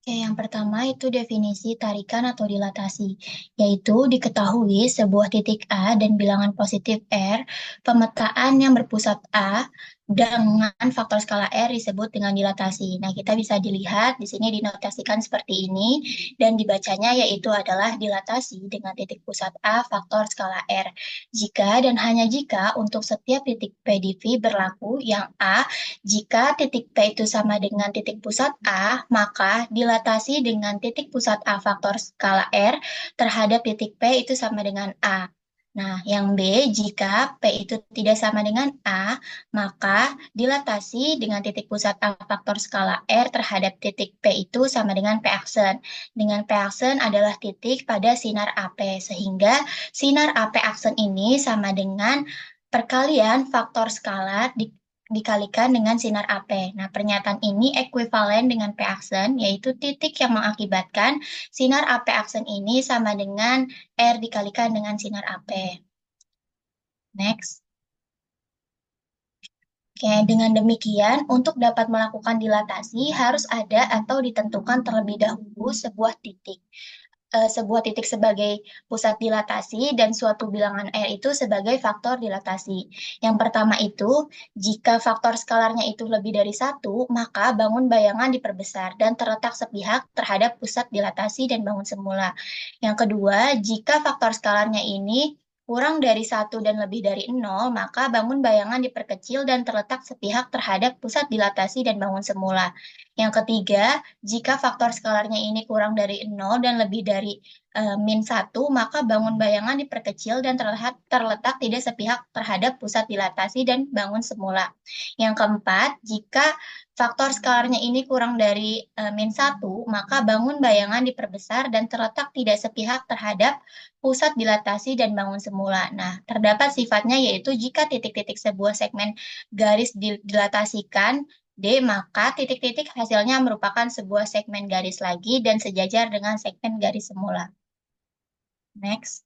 Oke, yang pertama itu definisi tarikan atau dilatasi, yaitu diketahui sebuah titik A dan bilangan positif R, pemetaan yang berpusat A dengan faktor skala R disebut dengan dilatasi. Nah, kita bisa dilihat di sini dinotasikan seperti ini, dan dibacanya yaitu adalah dilatasi dengan titik pusat A faktor skala R. Jika dan hanya jika untuk setiap titik P di V berlaku yang A, jika titik P itu sama dengan titik pusat A, maka dilatasi dengan titik pusat A faktor skala R terhadap titik P itu sama dengan A. Nah, yang B, jika P itu tidak sama dengan A, maka dilatasi dengan titik pusat A faktor skala R terhadap titik P itu sama dengan P aksen. Dengan P aksen adalah titik pada sinar AP, sehingga sinar AP aksen ini sama dengan perkalian faktor skala dikalikan dengan sinar AP. Nah, pernyataan ini ekuivalen dengan P aksen, yaitu titik yang mengakibatkan sinar AP aksen ini sama dengan R dikalikan dengan sinar AP. Next. Oke, dengan demikian, untuk dapat melakukan dilatasi harus ada atau ditentukan terlebih dahulu sebuah titik sebagai pusat dilatasi dan suatu bilangan R itu sebagai faktor dilatasi. Yang pertama itu, jika faktor skalarnya itu lebih dari satu, maka bangun bayangan diperbesar dan terletak sepihak terhadap pusat dilatasi dan bangun semula. Yang kedua, jika faktor skalarnya ini kurang dari satu dan lebih dari nol, maka bangun bayangan diperkecil dan terletak sepihak terhadap pusat dilatasi dan bangun semula. Yang ketiga, jika faktor skalarnya ini kurang dari nol dan lebih dari min 1, maka bangun bayangan diperkecil dan terletak tidak sepihak terhadap pusat dilatasi dan bangun semula. Yang keempat, jika faktor skalarnya ini kurang dari min 1, maka bangun bayangan diperbesar dan terletak tidak sepihak terhadap pusat dilatasi dan bangun semula. Nah, terdapat sifatnya yaitu jika titik-titik sebuah segmen garis dilatasikan D, maka titik-titik hasilnya merupakan sebuah segmen garis lagi dan sejajar dengan segmen garis semula. Next.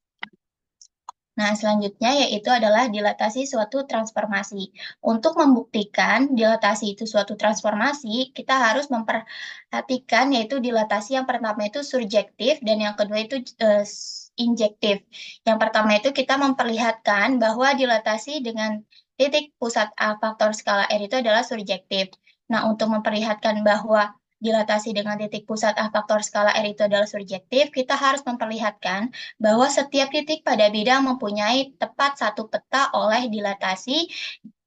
Nah, selanjutnya yaitu adalah dilatasi suatu transformasi. Untuk membuktikan dilatasi itu suatu transformasi, kita harus memperhatikan yaitu dilatasi yang pertama itu surjektif dan yang kedua itu injektif. Yang pertama itu kita memperlihatkan bahwa dilatasi dengan titik pusat A faktor skala R itu adalah surjektif. Nah, untuk memperlihatkan bahwa dilatasi dengan titik pusat A faktor skala R itu adalah surjektif, kita harus memperlihatkan bahwa setiap titik pada bidang mempunyai tepat satu peta oleh dilatasi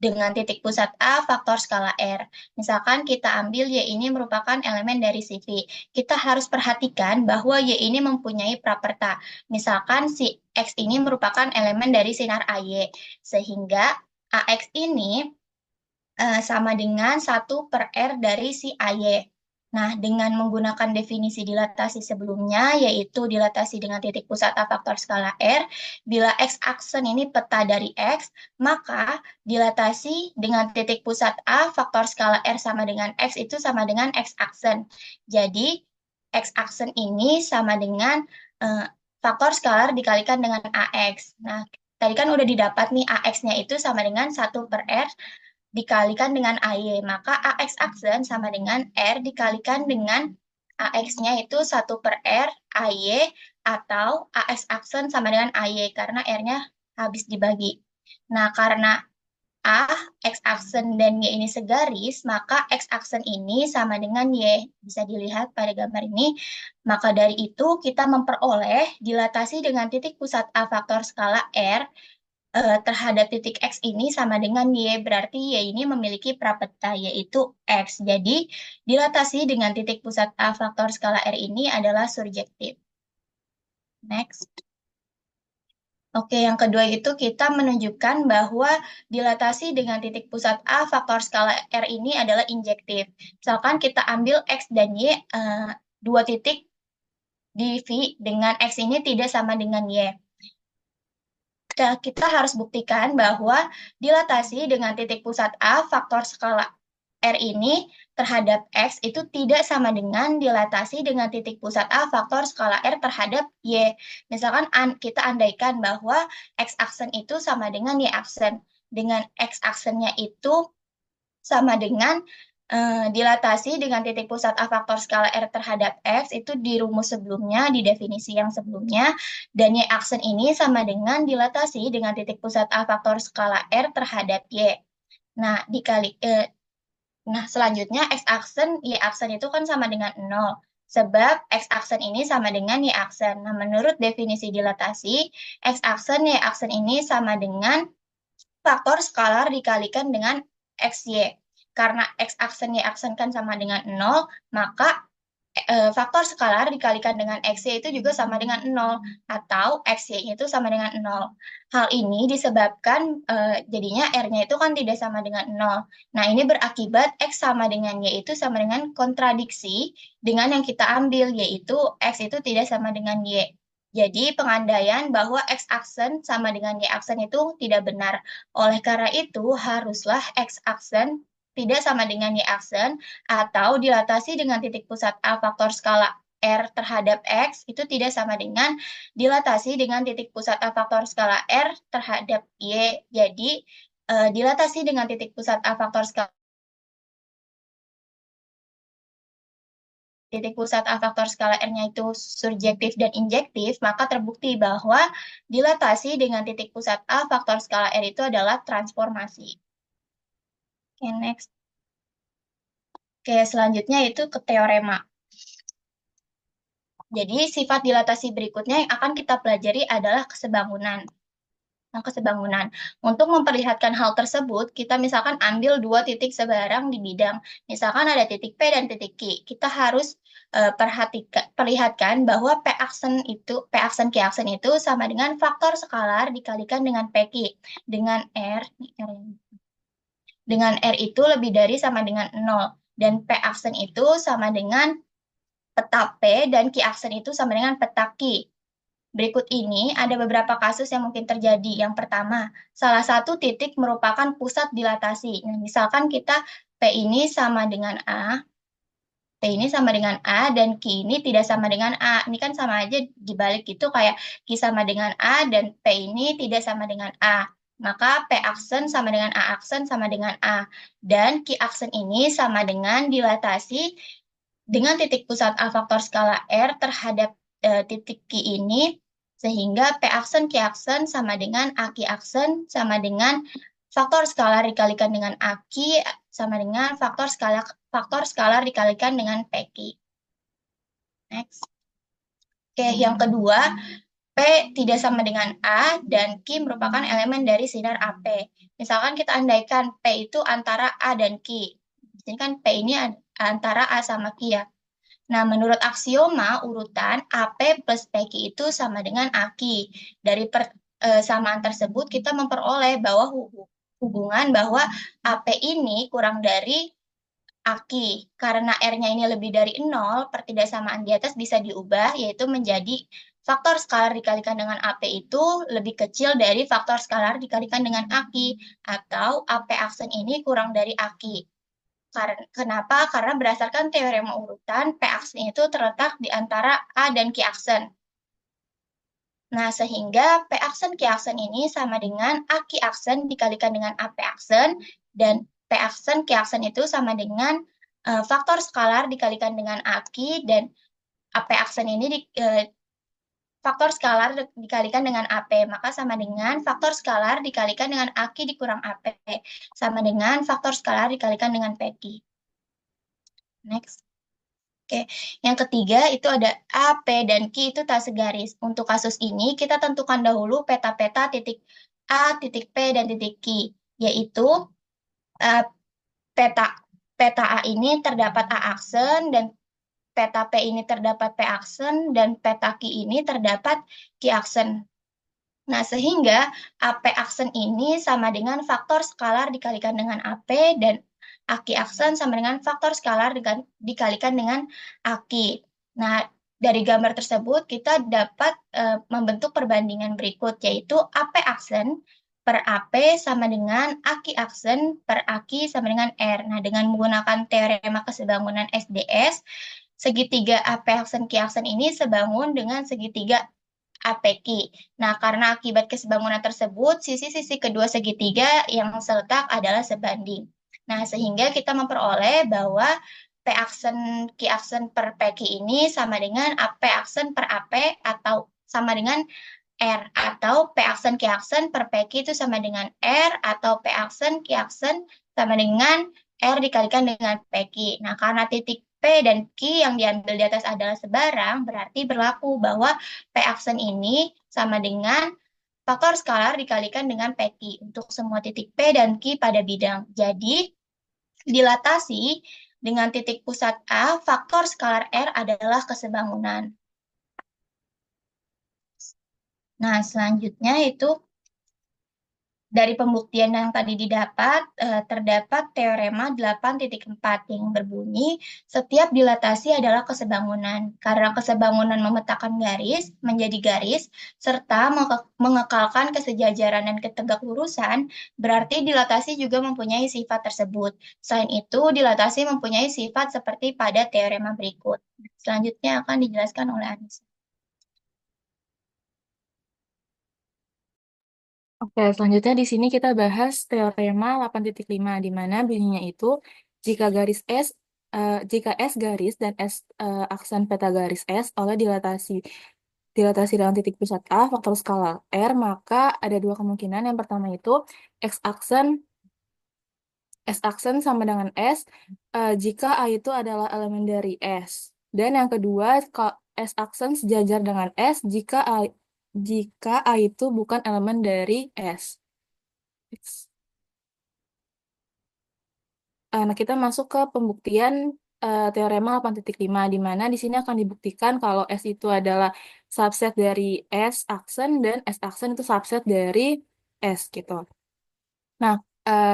dengan titik pusat A faktor skala R. Misalkan kita ambil Y ini merupakan elemen dari CV. Kita harus perhatikan bahwa Y ini mempunyai prapeta. Misalkan si X ini merupakan elemen dari sinar AY. Sehingga AX ini sama dengan 1/R dari si AY. Nah, dengan menggunakan definisi dilatasi sebelumnya, yaitu dilatasi dengan titik pusat A faktor skala R, bila X aksen ini peta dari X, maka dilatasi dengan titik pusat A faktor skala R sama dengan X itu sama dengan X aksen. Jadi, X aksen ini sama dengan faktor skalar dikalikan dengan AX. Nah, tadi kan udah didapat nih AX-nya itu sama dengan 1/R dikalikan dengan AY, maka AX aksen sama dengan R dikalikan dengan AX-nya itu 1/R AY atau AX aksen sama dengan AY karena R-nya habis dibagi. Nah, karena A, X aksen dan Y ini segaris, maka X aksen ini sama dengan Y. Bisa dilihat pada gambar ini. Maka dari itu kita memperoleh dilatasi dengan titik pusat A faktor skala R terhadap titik X ini sama dengan Y, berarti Y ini memiliki prapeta yaitu X. Jadi, dilatasi dengan titik pusat A faktor skala R ini adalah surjektif. Next. Oke, yang kedua itu kita menunjukkan bahwa dilatasi dengan titik pusat A faktor skala R ini adalah injektif. Misalkan kita ambil X dan Y, dua titik di V dengan X ini tidak sama dengan Y. Kita harus buktikan bahwa dilatasi dengan titik pusat A faktor skala R ini terhadap X itu tidak sama dengan dilatasi dengan titik pusat A faktor skala R terhadap Y. Misalkan kita andaikan bahwa X aksen itu sama dengan Y aksen. Dengan X aksennya itu sama dengan Dilatasi dengan titik pusat A faktor skala R terhadap X itu di rumus sebelumnya, di definisi yang sebelumnya, dan Y aksen ini sama dengan dilatasi dengan titik pusat A faktor skala R terhadap Y. Nah, nah selanjutnya X aksen, Y aksen itu kan sama dengan 0. Sebab X aksen ini sama dengan Y aksen. Nah, menurut definisi dilatasi, X aksen, Y aksen ini sama dengan faktor skalar dikalikan dengan XY. Karena X aksen Y aksen kan sama dengan 0, maka faktor skalar dikalikan dengan XY itu juga sama dengan 0, atau XY itu sama dengan 0. Hal ini disebabkan jadinya R-nya itu kan tidak sama dengan 0. Nah, ini berakibat X sama dengan Y itu sama dengan kontradiksi dengan yang kita ambil, yaitu X itu tidak sama dengan Y. Jadi, pengandaian bahwa X aksen sama dengan Y aksen itu tidak benar. Oleh karena itu, haruslah X aksen tidak sama dengan Y aksen atau dilatasi dengan titik pusat A faktor skala R terhadap X itu tidak sama dengan dilatasi dengan titik pusat A faktor skala R terhadap Y. Jadi, dilatasi dengan titik pusat A faktor skala R-nya itu surjektif dan injektif, maka terbukti bahwa dilatasi dengan titik pusat A faktor skala R itu adalah transformasi. Oke, next. Oke, selanjutnya itu ke teorema. Jadi, sifat dilatasi berikutnya yang akan kita pelajari adalah kesebangunan. Nah, kesebangunan. Untuk memperlihatkan hal tersebut, kita misalkan ambil dua titik sebarang di bidang. Misalkan ada titik P dan titik Q. Kita harus perlihatkan bahwa P aksen Q aksen itu sama dengan faktor skalar dikalikan dengan PQ. Dengan R itu lebih dari sama dengan 0. Dan P aksen itu sama dengan peta P dan Q aksen itu sama dengan peta Q. Berikut ini ada beberapa kasus yang mungkin terjadi. Yang pertama, salah satu titik merupakan pusat dilatasi. Nah, misalkan kita P ini sama dengan A, P ini sama dengan A, dan Q ini tidak sama dengan A. Ini kan sama aja dibalik itu kayak Q sama dengan A, dan P ini tidak sama dengan A. Maka P aksen sama dengan A aksen sama dengan A. Dan Q aksen ini sama dengan dilatasi dengan titik pusat A faktor skala R terhadap titik Q ini, sehingga P aksen Q aksen sama dengan A Q aksen sama dengan faktor skalar dikalikan dengan A Q sama dengan faktor skalar dikalikan dengan PQ. Next. Oke, yang kedua, P tidak sama dengan A dan Q merupakan elemen dari sinar AP. Misalkan kita andaikan P itu antara A dan Q. Jadi kan P ini antara A sama Q ya. Nah, menurut aksioma urutan AP plus PQ itu sama dengan AQ. Dari persamaan tersebut kita memperoleh bahwa hubungan bahwa AP ini kurang dari AQ. Karena R-nya ini lebih dari 0, pertidaksamaan di atas bisa diubah, yaitu menjadi faktor skalar dikalikan dengan AP itu lebih kecil dari faktor skalar dikalikan dengan AQ. Atau AP aksen ini kurang dari AQ. Kenapa? Karena berdasarkan teorema urutan, P aksen itu terletak di antara A dan Q aksen. Nah, sehingga P aksen Q aksen ini sama dengan A Q aksen dikalikan dengan AP aksen, dan P aksen Q aksen itu sama dengan faktor skalar dikalikan dengan AQ, dan AP aksen ini faktor skalar dikalikan dengan AP, maka sama dengan faktor skalar dikalikan dengan AQ dikurang AP, sama dengan faktor skalar dikalikan dengan PQ. Next. Oke, yang ketiga itu ada A, P, dan Q itu tak segaris. Untuk kasus ini, kita tentukan dahulu peta-peta titik A, titik P, dan titik Q, yaitu uh, peta A ini terdapat A aksen, dan peta P ini terdapat P aksen, dan peta Q ini terdapat Q aksen. Nah, sehingga AP aksen ini sama dengan faktor skalar dikalikan dengan AP, dan AQ aksen sama dengan faktor skalar dikalikan dengan AQ. Nah, dari gambar tersebut kita dapat membentuk perbandingan berikut, yaitu AP aksen per AP sama dengan AQ aksen per AQ sama dengan R. Nah, dengan menggunakan teorema kesebangunan SDS, segitiga AP aksen Q aksen ini sebangun dengan segitiga APQ. Nah, karena akibat kesebangunan tersebut, sisi-sisi kedua segitiga yang seletak adalah sebanding. Nah, sehingga kita memperoleh bahwa P aksen Q aksen per PQ ini sama dengan AP aksen per AP atau sama dengan R, atau P aksen Q aksen per PQ itu sama dengan R, atau P aksen Q aksen sama dengan R dikalikan dengan PQ. Nah, karena titik P dan Q yang diambil di atas adalah sebarang, berarti berlaku bahwa P aksen ini sama dengan faktor skalar dikalikan dengan PQ untuk semua titik P dan Q pada bidang. Jadi, dilatasi dengan titik pusat A, faktor skalar R adalah kesebangunan. Nah, selanjutnya itu dari pembuktian yang tadi didapat, terdapat teorema 8.4 yang berbunyi, setiap dilatasi adalah kesebangunan. Karena kesebangunan memetakan garis menjadi garis, serta mengekalkan kesejajaran dan ketegak lurusan, berarti dilatasi juga mempunyai sifat tersebut. Selain itu, dilatasi mempunyai sifat seperti pada teorema berikut. Selanjutnya akan dijelaskan oleh Anissa. Oke, selanjutnya di sini kita bahas teorema 8.5 di mana bunyinya itu jika garis S jika S garis dan S aksen peta garis S oleh dilatasi dalam titik pusat A faktor skalar R, maka ada dua kemungkinan. Yang pertama itu X aksen sama dengan S jika A itu adalah elemen dari S. Dan yang kedua, S aksen sejajar dengan S jika A itu bukan elemen dari S. Nah, kita masuk ke pembuktian teorema 8.5, di mana di sini akan dibuktikan kalau S itu adalah subset dari S aksen dan S aksen itu subset dari S gitu. Nah,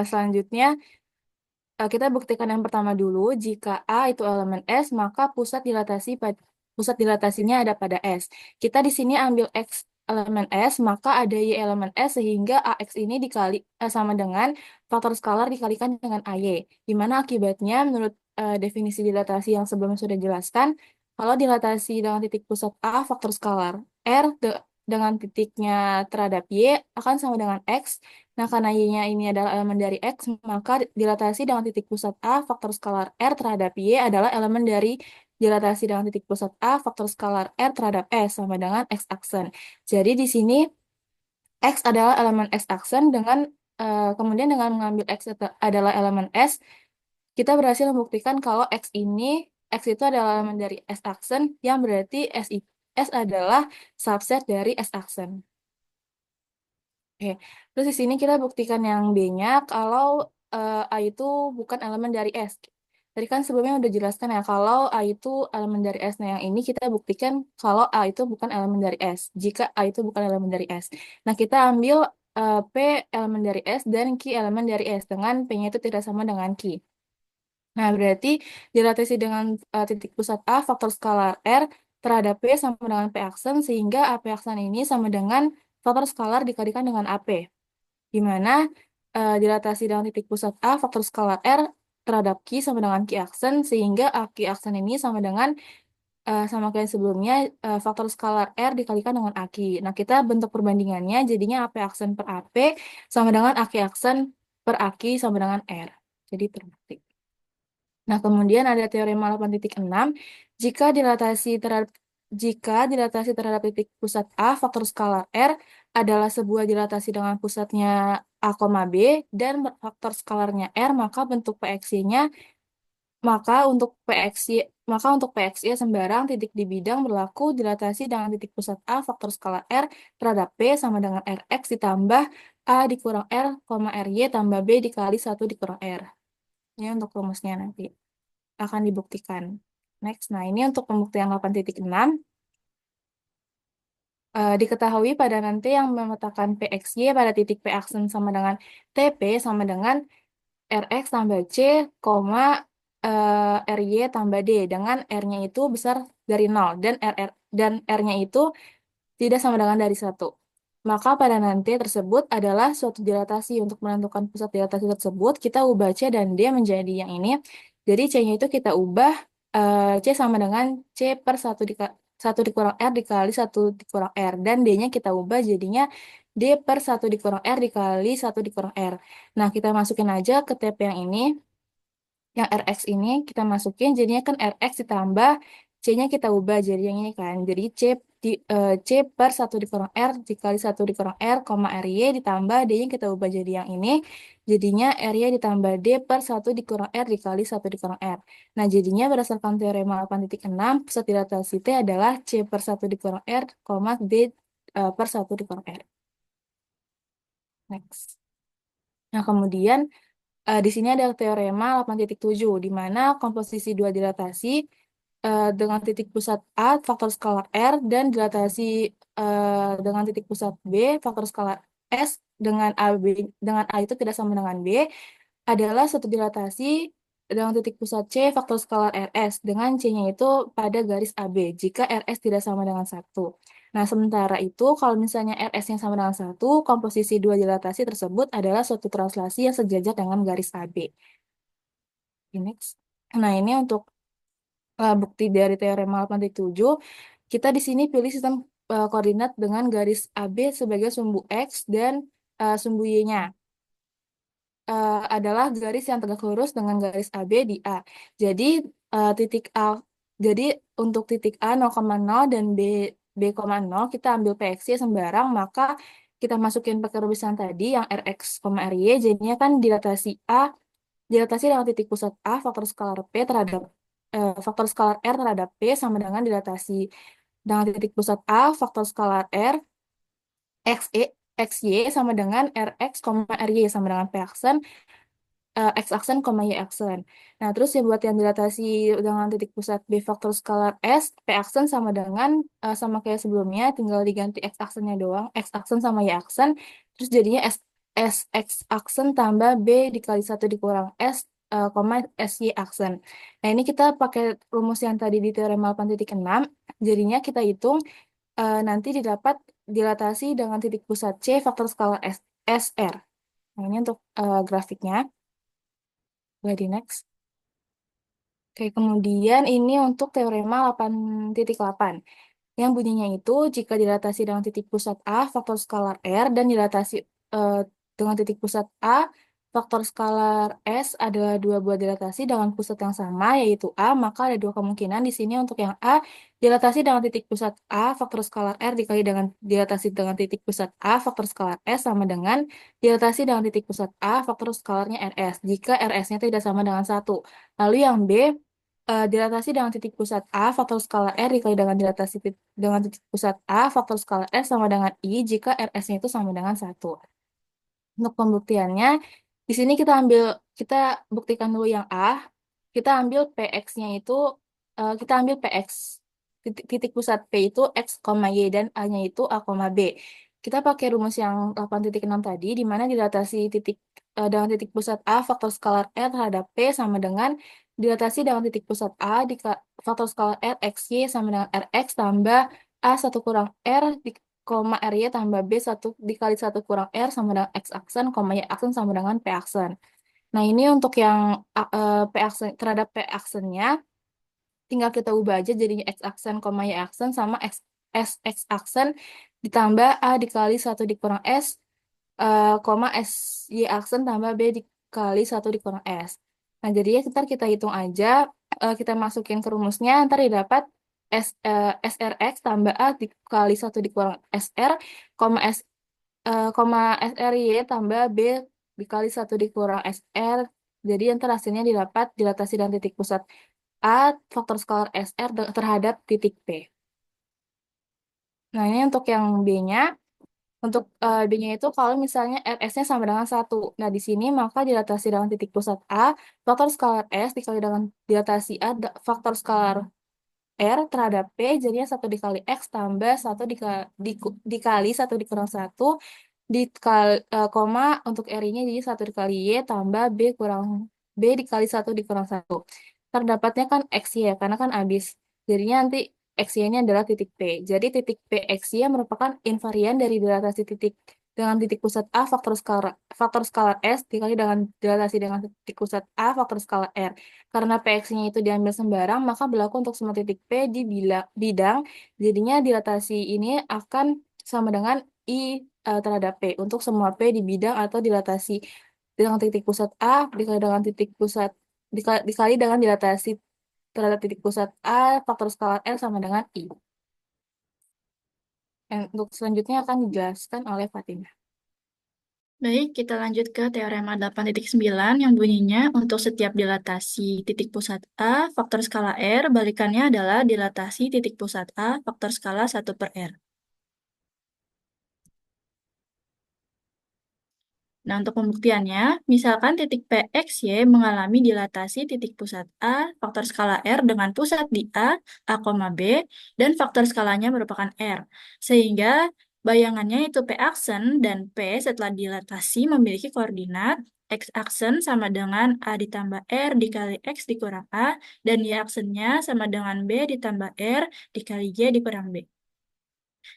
selanjutnya kita buktikan yang pertama dulu, jika A itu elemen S, maka pusat dilatasinya ada pada S. Kita di sini ambil X elemen S, maka ada Y elemen S, sehingga AX ini sama dengan faktor skalar dikalikan dengan AY. Di mana akibatnya, menurut definisi dilatasi yang sebelumnya sudah jelaskan, kalau dilatasi dengan titik pusat A, faktor skalar dengan titiknya terhadap Y akan sama dengan X. Nah, karena Y-nya ini adalah elemen dari X, maka dilatasi dengan titik pusat A, faktor skalar R terhadap Y adalah elemen dari dilatasi dengan titik pusat A, faktor skalar R terhadap S, sama dengan X aksen. Jadi di sini X adalah elemen X aksen kemudian dengan mengambil adalah elemen S, kita berhasil membuktikan kalau X itu adalah elemen dari S aksen, yang berarti S adalah subset dari S aksen. Oke, terus di sini kita buktikan yang B-nya kalau A itu bukan elemen dari S. Tadi kan sebelumnya udah jelaskan ya kalau A itu elemen dari S. Nah, yang ini kita buktikan kalau A itu bukan elemen dari S. Jika A itu bukan elemen dari S. Nah, kita ambil P elemen dari S dan Q elemen dari S dengan P-nya itu tidak sama dengan Q. Nah, berarti dilatasi dengan titik pusat A faktor skalar R terhadap P sama dengan P aksen, sehingga AP aksen ini sama dengan faktor skalar dikalikan dengan AP, di mana dilatasi dengan titik pusat A faktor skalar R terhadap Q sama dengan Q aksen, sehingga Q aksen ini sama dengan sama kayak sebelumnya faktor skalar R dikalikan dengan AQ. Nah, kita bentuk perbandingannya jadinya AP aksen per AP sama dengan AQ aksen per AQ sama dengan R. Jadi terbukti. Nah, kemudian ada teorema 8.6, jika dilatasi terhadap titik pusat A, faktor skalar R adalah sebuah dilatasi dengan pusatnya A, B, dan faktor skalarnya R, maka bentuk PXY-nya, maka untuk PXY, untuk PXY sembarang titik di bidang berlaku dilatasi dengan titik pusat A, faktor skalar R terhadap P sama dengan RX ditambah A dikurang R, RY tambah B dikali 1 dikurang R. Ini untuk rumusnya nanti akan dibuktikan. Next, nah ini untuk pembuktian 8.6. Diketahui pada nanti yang memetakan PXY pada titik P aksen sama dengan TP sama dengan RX tambah C, RY tambah D, dengan R-nya itu besar dari 0 dan R-nya itu tidak sama dengan dari 1. Maka pada nanti tersebut adalah suatu dilatasi. Untuk menentukan pusat dilatasi tersebut, kita ubah C dan D menjadi yang ini. Jadi C-nya itu kita ubah C sama dengan C per 1 dikurang R dikali 1 dikurang R. Dan D-nya kita ubah jadinya D per 1 dikurang R dikali 1 dikurang R. Nah, kita masukin aja ke TP yang ini. Yang Rx ini kita masukin, jadinya kan Rx ditambah C-nya kita ubah jadi yang ini kan. Jadi C per satu dikurang R dikali satu dikurang R, koma RY ditambah D-nya kita ubah jadi yang ini. Jadinya RY ditambah D per satu dikurang R dikali satu dikurang R. Nah, jadinya berdasarkan teorema 8.6, pusat dilatasi T adalah C per satu dikurang R, koma D per satu dikurang R. Next. Nah, kemudian di sini ada teorema 8.7, di mana komposisi dua dilatasi dengan titik pusat A, faktor skalar R, dan dilatasi dengan titik pusat B, faktor skalar S, dengan dengan A itu tidak sama dengan B, adalah suatu dilatasi dengan titik pusat C, faktor skalar RS, dengan C-nya itu pada garis AB, jika RS tidak sama dengan satu. Nah, sementara itu, kalau misalnya RS-nya sama dengan satu, komposisi dua dilatasi tersebut adalah suatu translasi yang sejajar dengan garis AB. Next. Nah, ini untuk bukti dari teorema 8.7, kita di sini pilih sistem koordinat dengan garis AB sebagai sumbu X dan sumbu Y-nya adalah garis yang tegak lurus dengan garis AB di A. Jadi titik A, jadi untuk titik A 0,0 dan B,0 kita ambil PX-nya sembarang, maka kita masukin pakai rumusan tadi yang Rx, Ry, jadinya kan dilatasi dengan titik pusat A, faktor skalar P terhadap faktor skalar R terhadap P sama dengan dilatasi dengan titik pusat A, faktor skalar R, XE, XY sama dengan Rx, Ry sama dengan P aksen, X aksen, Y aksen. Nah, terus yang buat yang dilatasi dengan titik pusat B faktor skalar S, P aksen sama dengan, sama kayak sebelumnya, tinggal diganti X aksennya doang, X aksen sama Y aksen, terus jadinya S X aksen tambah B dikali satu dikurang S, SY aksen. Nah, ini kita pakai rumus yang tadi di teorema 8.6, jadinya kita hitung nanti didapat dilatasi dengan titik pusat C faktor skalar SR. Nah, ini untuk grafiknya. Boleh di next. Oke, kemudian ini untuk teorema 8.8. Yang bunyinya itu, jika dilatasi dengan titik pusat A, faktor skalar R, dan dilatasi eh, dengan titik pusat A, faktor skalar S adalah dua buah dilatasi dengan pusat yang sama, yaitu A, maka ada dua kemungkinan di sini untuk yang A, dilatasi dengan titik pusat A, faktor skalar R dikali dengan dilatasi dengan titik pusat A, faktor skalar S sama dengan dilatasi dengan titik pusat A, faktor skalarnya RS, jika RS-nya tidak sama dengan satu. Lalu yang B, dilatasi dengan titik pusat A, faktor skalar R dikali dengan dilatasi dengan titik pusat A, faktor skalar R sama dengan I jika RS-nya itu sama dengan satu. Untuk pembuktiannya, di sini kita buktikan dulu yang A, kita ambil PX-nya itu, kita ambil PX, titik pusat P itu X, Y, dan A-nya itu A, B. Kita pakai rumus yang 8.6 tadi, di mana dilatasi dengan titik pusat A, faktor skalar R terhadap P sama dengan dilatasi dengan titik pusat A, faktor skalar R, XY sama dengan RX tambah A satu kurang R, RY tambah B satu dikali satu kurang R sama dengan X aksen, Y aksen sama dengan P aksen. Nah, ini untuk yang P aksen terhadap P aksennya, tinggal kita ubah aja jadinya X aksen, Y aksen sama X aksen ditambah A dikali satu dikurang S, S Y aksen tambah B dikali satu dikurang S. Nah, jadinya kita hitung aja, kita masukin ke rumusnya, ntar didapat SRX tambah A dikali satu dikurang SR, S, SRY tambah B dikali satu dikurang SR. Jadi ntar hasilnya didapat dilatasi dan titik pusat A, faktor skalar SR terhadap titik P. Nah, ini untuk yang B-nya. Untuk B-nya itu kalau misalnya RS-nya sama dengan satu. Nah, di sini maka dilatasi dengan titik pusat A, faktor skalar S dikali dengan dilatasi A, faktor skalar R terhadap P, jadinya satu dikali X tambah satu dikali satu dikurang satu, dikali, koma untuk R-nya jadi satu dikali Y tambah B dikali satu dikurang satu. Terdapatnya kan X-Y ya, karena kan habis. Jadinya nanti X-Y-nya adalah titik P. Jadi titik P X-Y merupakan invarian dari dilatasi titik dengan titik pusat A faktor skalar S dikali dengan dilatasi dengan titik pusat A faktor skalar R. Karena PX-nya itu diambil sembarang, maka berlaku untuk semua titik P di bidang. Jadinya dilatasi ini akan sama dengan I terhadap P untuk semua P di bidang atau dilatasi dengan titik pusat A dikali dengan titik pusat dikali dengan dilatasi terhadap titik pusat A, faktor skalar R sama dengan I. Dan untuk selanjutnya akan dijelaskan oleh Fatimah. Baik, kita lanjut ke teorema 8.9 yang bunyinya untuk setiap dilatasi titik pusat A, faktor skala R, balikannya adalah dilatasi titik pusat A, faktor skala 1 per R. Nah, untuk pembuktiannya, misalkan titik PXY mengalami dilatasi titik pusat A, faktor skala R dengan pusat di A, B, dan faktor skalanya merupakan R. Sehingga bayangannya itu P aksen dan P setelah dilatasi memiliki koordinat X aksen sama dengan A ditambah R dikali X dikurang A, dan Y aksennya sama dengan B ditambah R dikali Y dikurang B.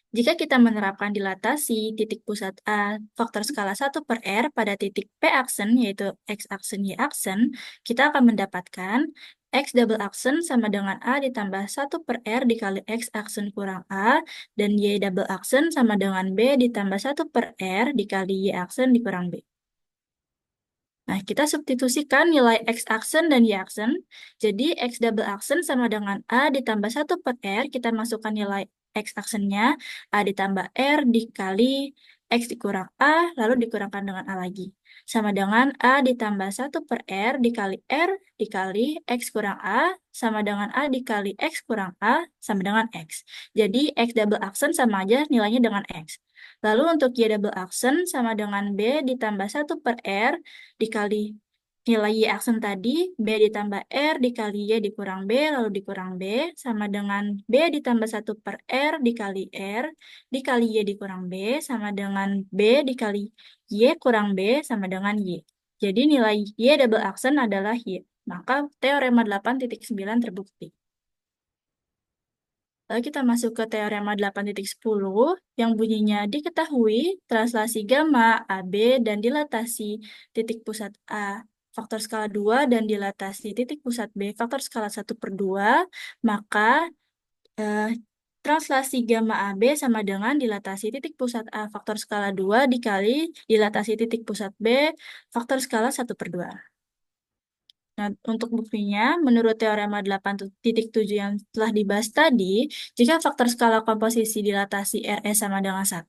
Jika kita menerapkan dilatasi titik pusat A faktor skala 1 per R pada titik P aksen, yaitu X aksen Y aksen, kita akan mendapatkan X double aksen sama dengan A ditambah 1 per R dikali X aksen kurang A, dan Y double aksen sama dengan B ditambah 1 per R dikali Y aksen dikurang B. Nah, kita substitusikan nilai X aksen dan Y aksen. Jadi, X double aksen sama dengan A ditambah 1 per R. Kita masukkan nilai X aksennya. A ditambah R dikali X dikurang A, lalu dikurangkan dengan A lagi. Sama dengan A ditambah 1 per R dikali X kurang A, sama dengan A dikali X kurang A, sama dengan X. Jadi, X double aksen sama aja nilainya dengan X. Lalu untuk Y double aksen sama dengan B ditambah 1 per R dikali nilai Y aksen tadi, B ditambah R dikali Y dikurang B, lalu dikurang B, sama dengan B ditambah 1 per R dikali Y dikurang B, sama dengan B dikali Y kurang B, sama dengan Y. Jadi nilai Y double aksen adalah Y. Maka teorema 8.9 terbukti. Lalu kita masuk ke teorema 8.10 yang bunyinya diketahui translasi gamma AB dan dilatasi titik pusat A faktor skala 2 dan dilatasi titik pusat B faktor skala 1 per 2, maka eh, translasi gamma AB sama dengan dilatasi titik pusat A faktor skala 2 dikali dilatasi titik pusat B faktor skala 1 per 2. Nah, untuk buktinya, menurut teorema 8.7 yang telah dibahas tadi, jika faktor skala komposisi dilatasi RE sama dengan 1,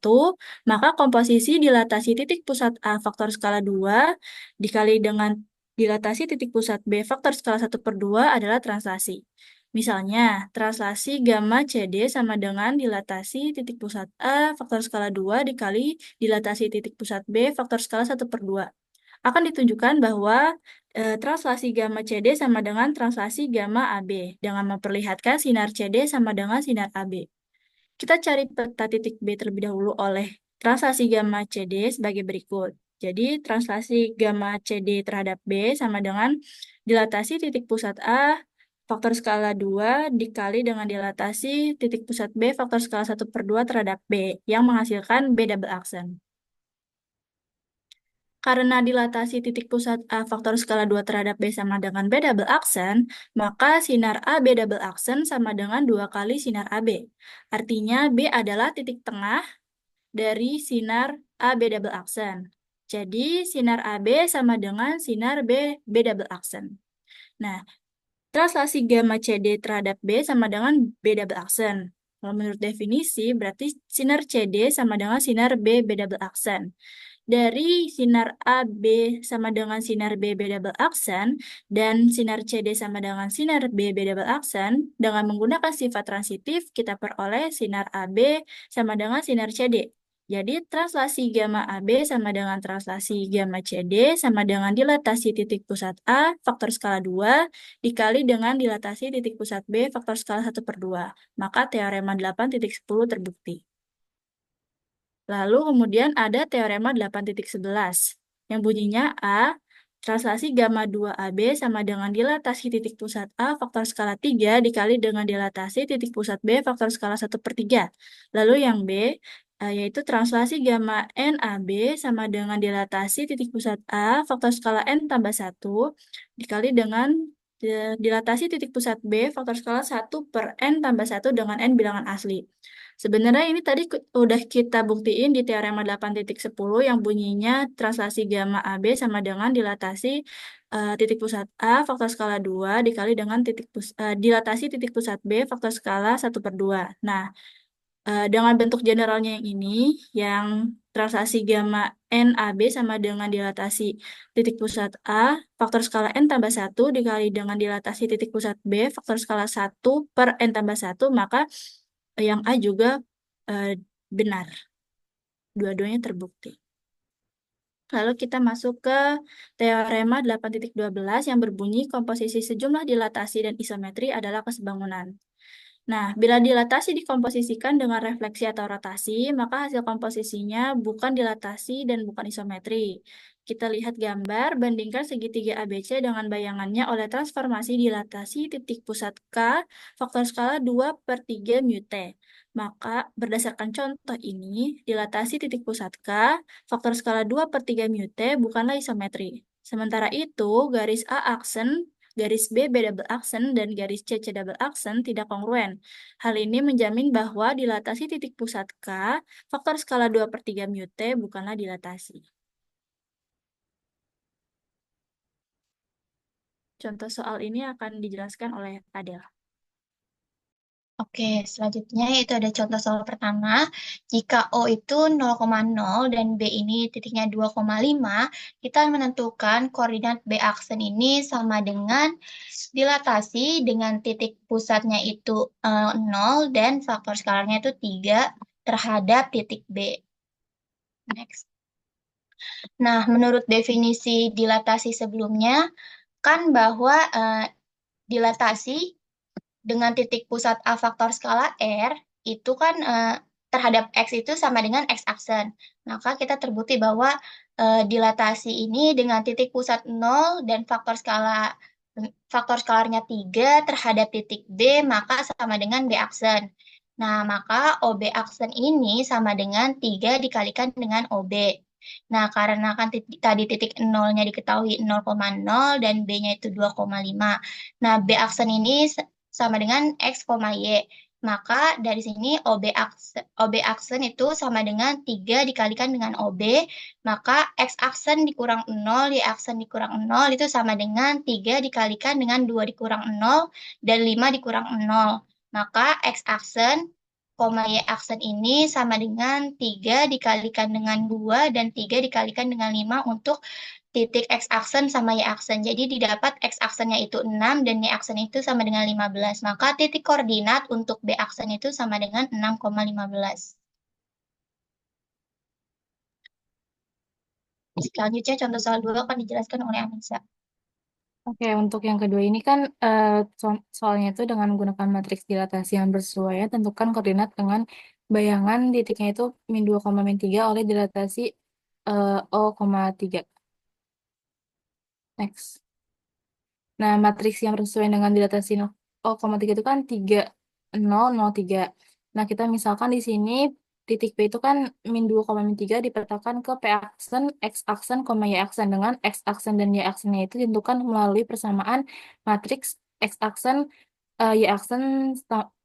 maka komposisi dilatasi titik pusat A faktor skala 2 dikali dengan dilatasi titik pusat B faktor skala 1 per 2 adalah translasi. Misalnya, translasi gamma CD sama dengan dilatasi titik pusat A faktor skala 2 dikali dilatasi titik pusat B faktor skala 1 per 2. Akan ditunjukkan bahwa translasi gamma CD sama dengan translasi gamma AB dengan memperlihatkan sinar CD sama dengan sinar AB. Kita cari peta titik B terlebih dahulu oleh translasi gamma CD sebagai berikut. Jadi translasi gamma CD terhadap B sama dengan dilatasi titik pusat A faktor skala 2 dikali dengan dilatasi titik pusat B faktor skala 1 per 2 terhadap B yang menghasilkan B double aksen. Karena dilatasi titik pusat A faktor skala 2 terhadap B sama dengan B double aksen, maka sinar A B double aksen sama dengan 2 kali sinar AB. Artinya B adalah titik tengah dari sinar A B double aksen. Jadi sinar AB sama dengan sinar B double aksen. Nah, translasi gamma CD terhadap B sama dengan B double aksen. Kalau menurut definisi, berarti sinar CD sama dengan sinar B double aksen. Dari sinar AB sama dengan sinar B double aksen dan sinar CD sama dengan sinar B double aksen, dengan menggunakan sifat transitif, kita peroleh sinar AB sama dengan sinar CD. Jadi, translasi gamma AB sama dengan translasi gamma CD sama dengan dilatasi titik pusat A faktor skala 2 dikali dengan dilatasi titik pusat B faktor skala 1 per 2. Maka teorema 8.10 terbukti. Lalu kemudian ada teorema 8.11 yang bunyinya A translasi gamma 2AB sama dengan dilatasi titik pusat A faktor skala 3 dikali dengan dilatasi titik pusat B faktor skala 1 per 3. Lalu yang B yaitu translasi gamma NAB sama dengan dilatasi titik pusat A faktor skala N tambah 1 dikali dengan Dilatasi titik pusat B faktor skala 1 per N tambah 1 dengan N bilangan asli. Sebenarnya ini tadi udah kita buktiin di teorema 8.10 yang bunyinya translasi gamma AB sama dengan dilatasi titik pusat A faktor skala 2 dikali dengan dilatasi titik pusat B faktor skala 1/2. Nah, dengan bentuk generalnya yang ini, yang translasi gamma NAB sama dengan dilatasi titik pusat A, faktor skala N tambah 1 dikali dengan dilatasi titik pusat B, faktor skala 1 per N tambah 1, maka yang A juga eh, benar. Dua-duanya terbukti. Lalu kita masuk ke teorema 8.12 yang berbunyi komposisi sejumlah dilatasi dan isometri adalah kesebangunan. Nah, bila dilatasi dikomposisikan dengan refleksi atau rotasi, maka hasil komposisinya bukan dilatasi dan bukan isometri. Kita lihat gambar, bandingkan segitiga ABC dengan bayangannya oleh transformasi dilatasi titik pusat K, faktor skala 2/3 mu T. Maka, berdasarkan contoh ini, dilatasi titik pusat K, faktor skala 2/3 mu T bukanlah isometri. Sementara itu, garis A aksen, garis B double aksen, dan garis C double aksen tidak kongruen. Hal ini menjamin bahwa dilatasi titik pusat K, faktor skala 2/3 mu T bukanlah dilatasi. Contoh soal ini akan dijelaskan oleh Adel. Oke, selanjutnya itu ada contoh soal pertama. Jika O itu 0,0 dan B ini titiknya 2,5, kita menentukan koordinat B aksen ini sama dengan dilatasi dengan titik pusatnya itu 0 dan faktor skalarnya itu 3 terhadap titik B. Next. Nah, menurut definisi dilatasi sebelumnya, kan bahwa dilatasi dengan titik pusat A faktor skala R itu kan terhadap X itu sama dengan X aksen. Maka kita terbukti bahwa dilatasi ini dengan titik pusat 0 dan faktor skalarnya 3 terhadap titik B maka sama dengan B aksen. Nah, maka OB aksen ini sama dengan 3 dikalikan dengan OB. Nah, karena kan tadi titik nolnya diketahui 0,0 dan B-nya itu 2,5. Nah, B aksen ini sama dengan X, Y. Maka dari sini OB aksen itu sama dengan 3 dikalikan dengan OB. Maka X aksen dikurang 0, Y aksen dikurang 0 itu sama dengan 3 dikalikan dengan 2 dikurang 0 dan 5 dikurang 0. Maka X aksen, Y aksen ini sama dengan 3 dikalikan dengan 2 dan 3 dikalikan dengan 5 untuk titik X aksen sama Y aksen. Jadi didapat X aksennya itu 6 dan Y aksen itu sama dengan 15. Maka titik koordinat untuk B aksen itu sama dengan 6,15. Selanjutnya contoh soal 2 akan dijelaskan oleh Anissa. Oke, untuk yang kedua ini kan soalnya itu dengan menggunakan matriks dilatasi yang bersesuaian, tentukan koordinat dengan bayangan titiknya itu min 2, min 3 oleh dilatasi O,3. Next. Nah, matriks yang bersesuaian dengan dilatasi O,3 itu kan 3, 0, 0, 3. Nah, kita misalkan di sini titik P itu kan min 2, min 3 dipetakan ke P aksen, X aksen, Y aksen. Dengan X aksen dan Y aksennya itu ditentukan melalui persamaan matriks X aksen, Y aksen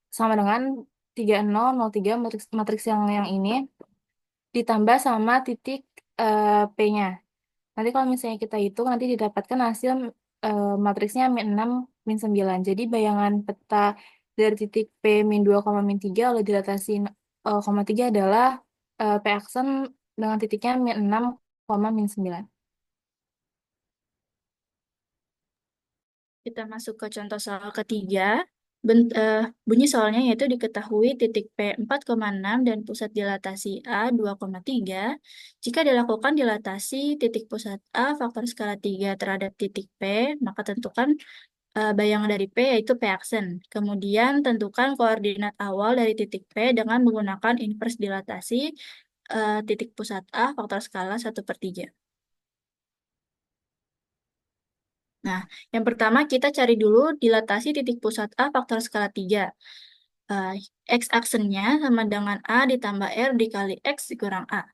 sama dengan 3, 0, 0, 3, matriks yang ini ditambah sama titik P-nya. Nanti kalau misalnya kita hitung, nanti didapatkan hasil matriksnya min 6, min 9. Jadi bayangan peta dari titik P min 2, min 3 oleh dilatasi 3 adalah P aksen dengan titiknya min 6, min 9. Kita masuk ke contoh soal ketiga. Bunyi soalnya yaitu diketahui titik P 4,6 dan pusat dilatasi A 2,3. Jika dilakukan dilatasi titik pusat A faktor skala 3 terhadap titik P, maka tentukan bayangan dari P yaitu P aksen. Kemudian tentukan koordinat awal dari titik P dengan menggunakan inverse dilatasi titik pusat A faktor skala 1/3. Nah, yang pertama kita cari dulu dilatasi titik pusat A faktor skala 3. X aksennya sama dengan A ditambah R dikali X dikurang A.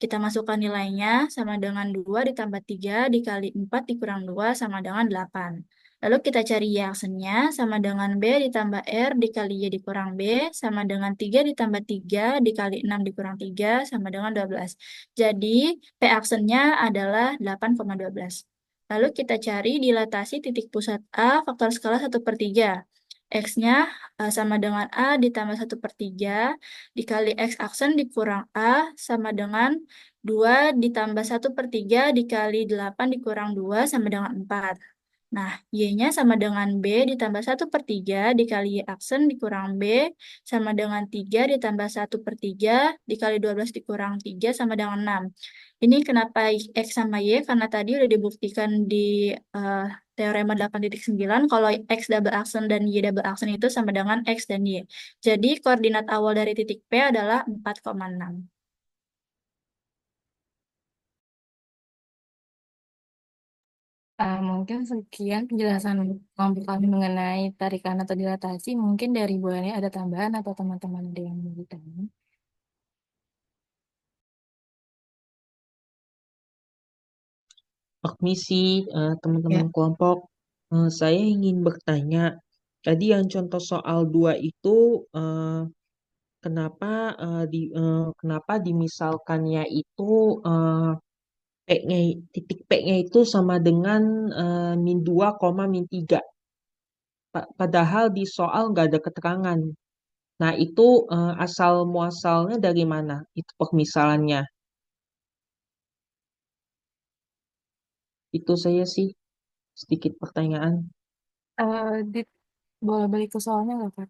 Kita masukkan nilainya sama dengan 2 ditambah 3 dikali 4 dikurang 2 sama dengan 8. Lalu kita cari Y aksennya sama dengan B ditambah R dikali Y dikurang B sama dengan 3 ditambah 3 dikali 6 dikurang 3 sama dengan 12. Jadi P aksennya adalah 8,12. Lalu kita cari dilatasi titik pusat A faktor skala 1/3. X-nya sama dengan A ditambah 1/3 dikali X aksen dikurang A sama dengan 2 ditambah 1/3 dikali 8 dikurang 2 sama dengan 4. Nah, Y-nya sama dengan B ditambah 1/3 dikali Y aksen dikurang B sama dengan 3 ditambah 1/3 dikali 12 dikurang 3 sama dengan 6. Ini kenapa X sama Y? Karena tadi udah dibuktikan di eh, teorema 8.9 kalau X double aksen dan Y double aksen itu sama dengan X dan Y. Jadi koordinat awal dari titik P adalah 4,6. Mungkin sekian penjelasan kelompok kami mengenai tarikan atau dilatasi. Mungkin dari Bu Ani ada tambahan atau teman-teman ada yang mau ditanya. Permisi, teman-teman Ya. kelompok. Saya ingin bertanya, tadi yang contoh soal 2 itu kenapa kenapa dimisalkannya itu P-nya, titik P-nya itu sama dengan min 2, min 3. Padahal di soal nggak ada keterangan. Nah, itu asal muasalnya dari mana? Itu permisalannya. Itu saya sih sedikit pertanyaan. Boleh balik ke soalnya nggak, Kak?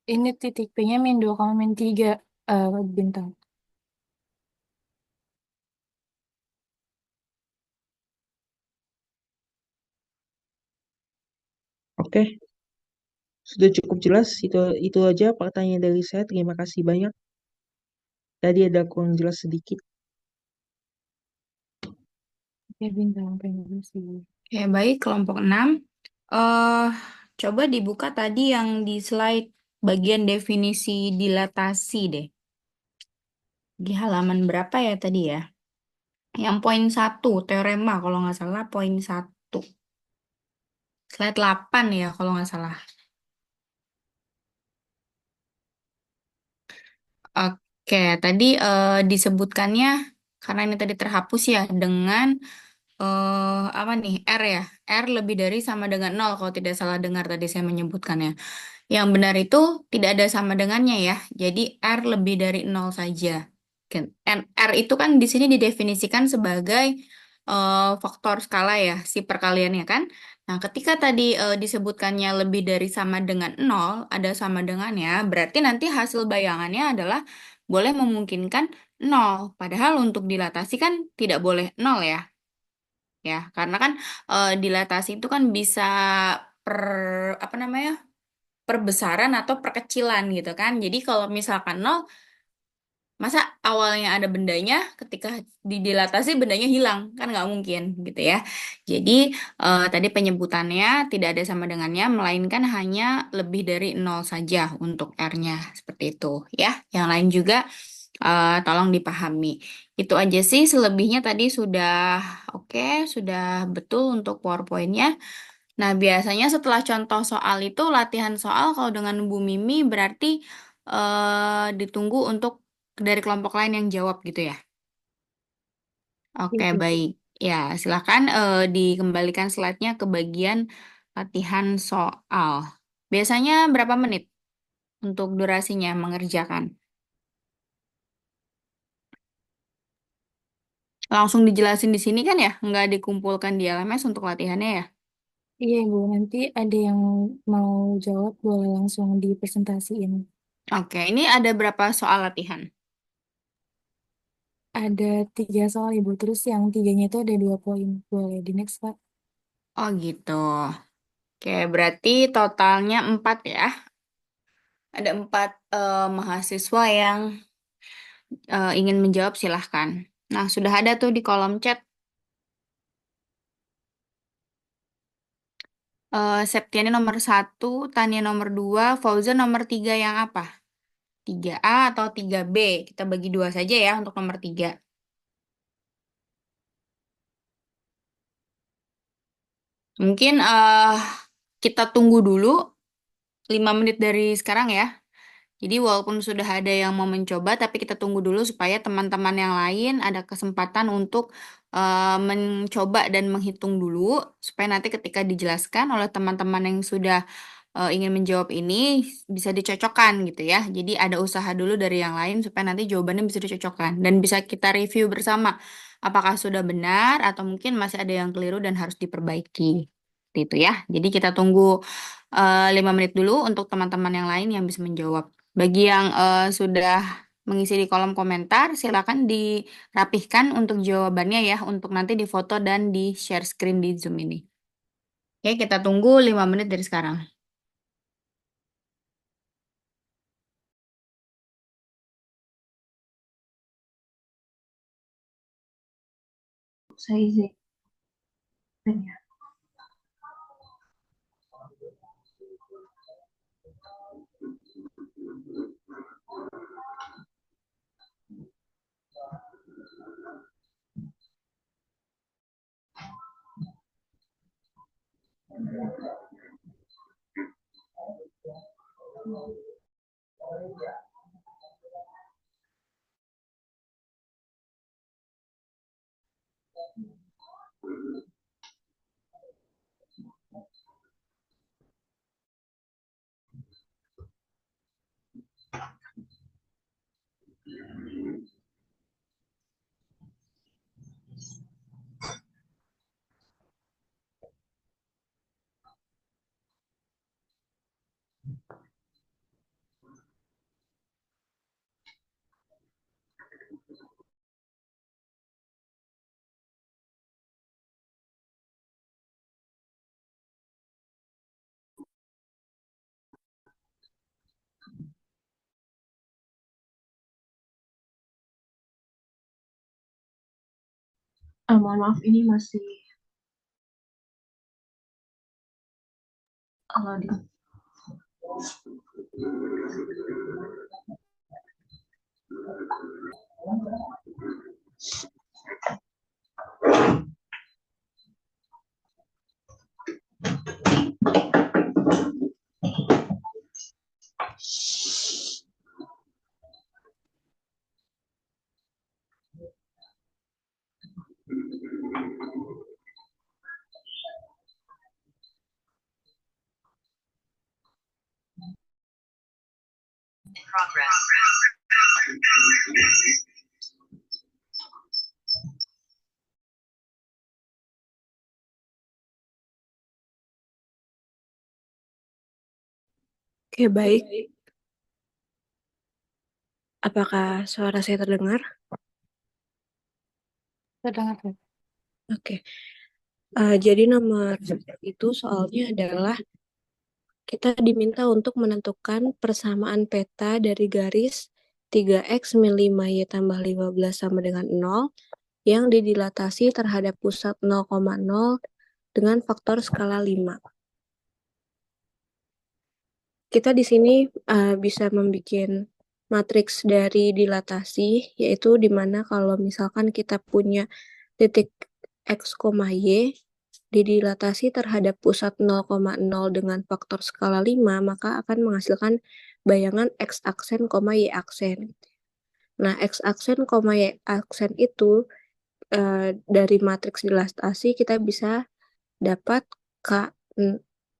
Ini titik P-nya min 2, min 3 bintang. Oke, sudah cukup jelas. Itu aja pertanyaan dari saya. Terima kasih banyak. Tadi ada kurang jelas sedikit. Ya, bintang pengen sih. Ya, baik, kelompok 6. eh Coba dibuka tadi yang di slide bagian definisi dilatasi deh. Di halaman berapa ya tadi ya? Yang poin 1, teorema kalau nggak salah poin 1. Slide 8 ya kalau nggak salah. Oke, tadi disebutkannya karena ini tadi terhapus ya dengan apa nih R ya, R lebih dari sama dengan 0 kalau tidak salah dengar tadi saya menyebutkannya. Yang benar itu tidak ada sama dengannya ya. Jadi R lebih dari 0 saja. Dan R itu kan di sini didefinisikan sebagai faktor skala ya, si perkaliannya kan. Nah, ketika tadi disebutkannya lebih dari sama dengan 0, ada sama dengannya, berarti nanti hasil bayangannya adalah boleh memungkinkan 0. Padahal untuk dilatasi kan tidak boleh 0 ya. Ya, karena kan dilatasi itu kan bisa per apa namanya? Perbesaran atau perkecilan gitu kan. Jadi kalau misalkan 0, masa awalnya ada bendanya, ketika didilatasi bendanya hilang? Kan nggak mungkin gitu ya. Jadi tadi penyebutannya tidak ada sama dengannya, melainkan hanya lebih dari 0 saja untuk R-nya. Seperti itu ya. Yang lain juga tolong dipahami. Itu aja sih, selebihnya tadi sudah oke, sudah betul untuk PowerPoint-nya. Nah, biasanya setelah contoh soal itu, latihan soal kalau dengan Bu Mimi berarti ditunggu untuk dari kelompok lain yang jawab gitu ya. Oke, Iya, baik. Ya, silakan dikembalikan slide-nya ke bagian latihan soal. Biasanya berapa menit untuk durasinya mengerjakan? Langsung dijelasin di sini kan ya? Nggak dikumpulkan di LMS untuk latihannya ya? Iya, Bu. Nanti ada yang mau jawab, boleh langsung dipresentasiin. Oke, ini ada berapa soal latihan? Ada 3 soal, Ibu. Terus yang 3-nya itu ada 2 poin. Boleh di next, Pak. Oh gitu. Oke, berarti totalnya 4 ya. Ada 4 mahasiswa yang ingin menjawab, silahkan. Nah, sudah ada tuh di kolom chat. Septiani nomor 1, Tania nomor 2, Fauzan nomor 3 yang apa? 3A atau 3B? Kita bagi 2 saja ya untuk nomor 3. Mungkin kita tunggu dulu 5 menit dari sekarang ya. Jadi walaupun sudah ada yang mau mencoba, tapi kita tunggu dulu supaya teman-teman yang lain ada kesempatan untuk mencoba dan menghitung dulu, supaya nanti ketika dijelaskan oleh teman-teman yang sudah ingin menjawab ini bisa dicocokkan gitu ya. Jadi ada usaha dulu dari yang lain supaya nanti jawabannya bisa dicocokkan dan bisa kita review bersama apakah sudah benar atau mungkin masih ada yang keliru dan harus diperbaiki. Seperti itu ya. Jadi kita tunggu 5 menit dulu untuk teman-teman yang lain yang bisa menjawab. Bagi yang sudah mengisi di kolom komentar, silakan dirapihkan untuk jawabannya ya, untuk nanti difoto dan di-share screen di Zoom ini. Oke, kita tunggu 5 menit dari sekarang. Saya izin. Ya. Mohon maaf, ini masih di Oke, baik. Apakah suara saya terdengar? Terdengar. Oke. Jadi nomor itu soalnya adalah kita diminta untuk menentukan persamaan peta dari garis 3x min 5y tambah 15 sama dengan 0 yang didilatasi terhadap pusat 0,0 dengan faktor skala 5. Kita di sini bisa membuat matriks dari dilatasi, yaitu di mana kalau misalkan kita punya titik x, y didilatasi terhadap pusat 0,0 dengan faktor skala 5, maka akan menghasilkan bayangan x aksen, y aksen. Nah, x aksen, y aksen itu dari matriks dilatasi kita bisa dapat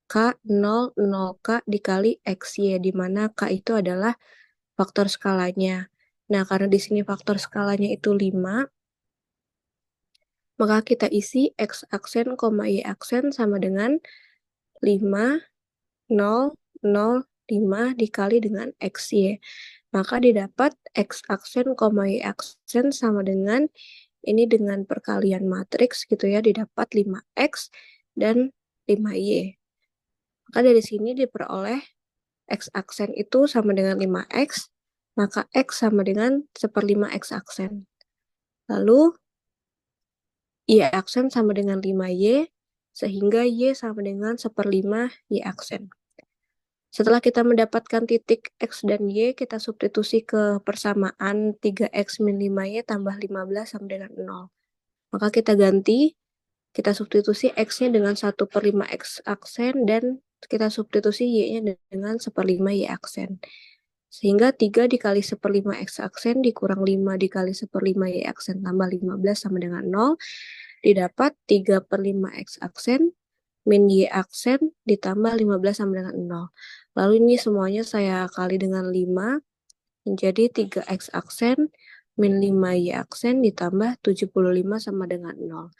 K0, 0K dikali XY, di mana K itu adalah faktor skalanya. Nah, karena di sini faktor skalanya itu 5, maka kita isi X aksen, Y aksen sama dengan 5, 0, 0, 5 dikali dengan XY. Maka didapat X aksen, Y aksen sama dengan, ini dengan perkalian matriks gitu ya, didapat 5X dan 5Y. Maka dari sini diperoleh X aksen itu sama dengan 5X, maka X sama dengan 1/5 X aksen. Lalu Y aksen sama dengan 5Y, sehingga Y sama dengan 1/5 Y aksen. Setelah kita mendapatkan titik X dan Y, kita substitusi ke persamaan 3X min 5Y tambah 15 sama dengan 0. Maka kita ganti kita substitusi X-nya dengan 1/5 X aksen dan kita substitusi Y-nya dengan 1/5 Y aksen. Sehingga 3 dikali 1/5 X aksen dikurang 5 dikali 1/5 Y aksen tambah 15 sama dengan 0. Didapat 3/5 X aksen min Y aksen ditambah 15 sama dengan 0. Lalu ini semuanya saya kali dengan 5 menjadi 3X aksen min 5Y aksen ditambah 75 sama dengan 0.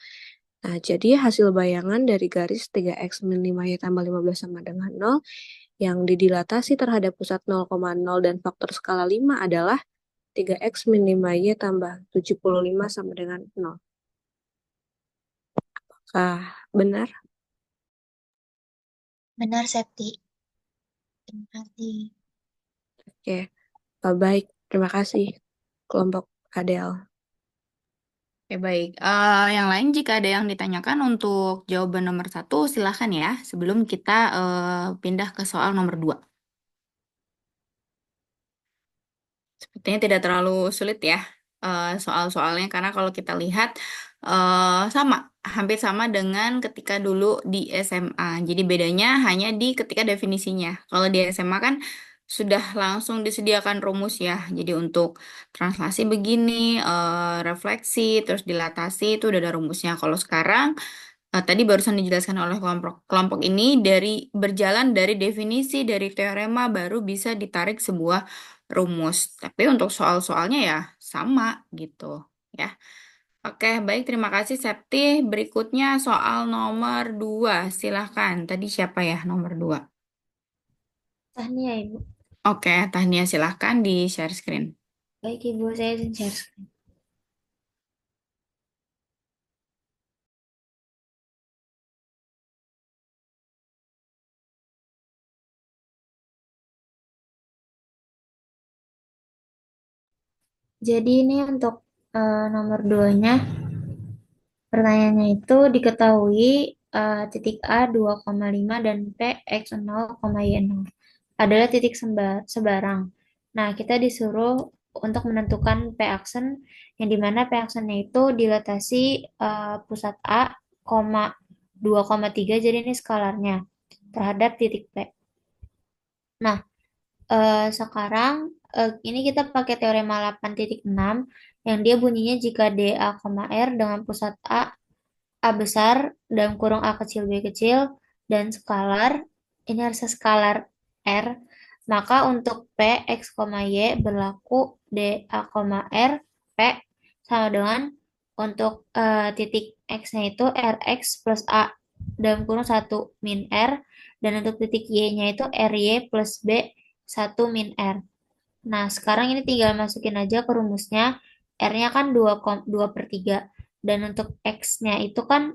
Nah, jadi hasil bayangan dari garis 3X min 5Y tambah 15 sama dengan 0 yang didilatasi terhadap pusat 0,0 dan faktor skala 5 adalah 3X min 5Y tambah 75 sama dengan 0. Apakah benar? Benar, Septi. Terima kasih. Oke, baik. Terima kasih, kelompok Adel. Oke, baik. Yang lain jika ada yang ditanyakan untuk jawaban nomor 1, silahkan ya. Sebelum kita pindah ke soal nomor 2. Sepertinya tidak terlalu sulit ya soal-soalnya karena kalau kita lihat sama, hampir sama dengan ketika dulu di SMA. Jadi bedanya hanya di ketika definisinya. Kalau di SMA kan sudah langsung disediakan rumus ya. Jadi untuk translasi begini, refleksi, terus dilatasi itu udah ada rumusnya. Kalau sekarang tadi barusan dijelaskan oleh kelompok ini berjalan dari definisi dari teorema baru bisa ditarik sebuah rumus. Tapi untuk soal-soalnya ya sama gitu ya. Oke, baik, terima kasih Septi. Berikutnya soal nomor 2. Silahkan. Tadi siapa ya nomor 2? Tahnia, Ibu. Oke, Tahnia silahkan di share screen. Baik, Ibu, saya izin share screen. Jadi ini untuk nomor 2-nya, pertanyaannya itu diketahui titik A 2,5 dan P X0, Y0 adalah titik sebarang. Nah, kita disuruh untuk menentukan P aksen, yang dimana P aksennya itu dilatasi pusat A, 2,3, jadi ini skalarnya, terhadap titik P. Nah, sekarang ini kita pakai teorema 8.6 yang dia bunyinya jika DA, R dengan pusat A besar dalam kurung A kecil B kecil dan skalar, ini harus skalar R, maka untuk P, X, Y berlaku DA, R, P sama dengan untuk titik X-nya itu Rx plus A dalam kurung 1 min R, dan untuk titik Y-nya itu Ry plus B 1 min R. Nah, sekarang ini tinggal masukin aja ke rumusnya. R-nya kan 2/3. Dan untuk X-nya itu kan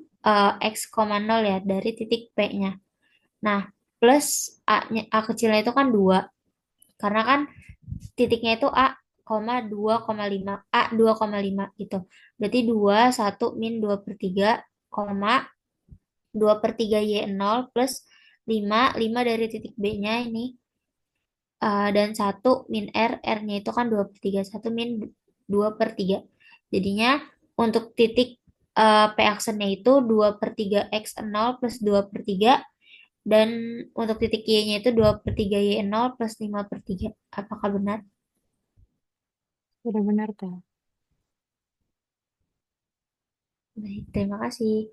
X,0 ya, dari titik P-nya. Nah, plus A kecilnya itu kan 2. Karena kan titiknya itu A, 2,5. A 2,5 gitu. Berarti 2, 1 min 2/3, 2/3 Y0 plus 5 dari titik B-nya ini. Dan 1 min R, R-nya itu kan 2/3, 1 min 2/3. Jadinya untuk titik P aksennya itu 2/3 X0 plus 2/3, dan untuk titik Y-nya itu 2/3 Y0 plus 5/3. Apakah benar? Sudah benar, Teh. Baik, terima kasih.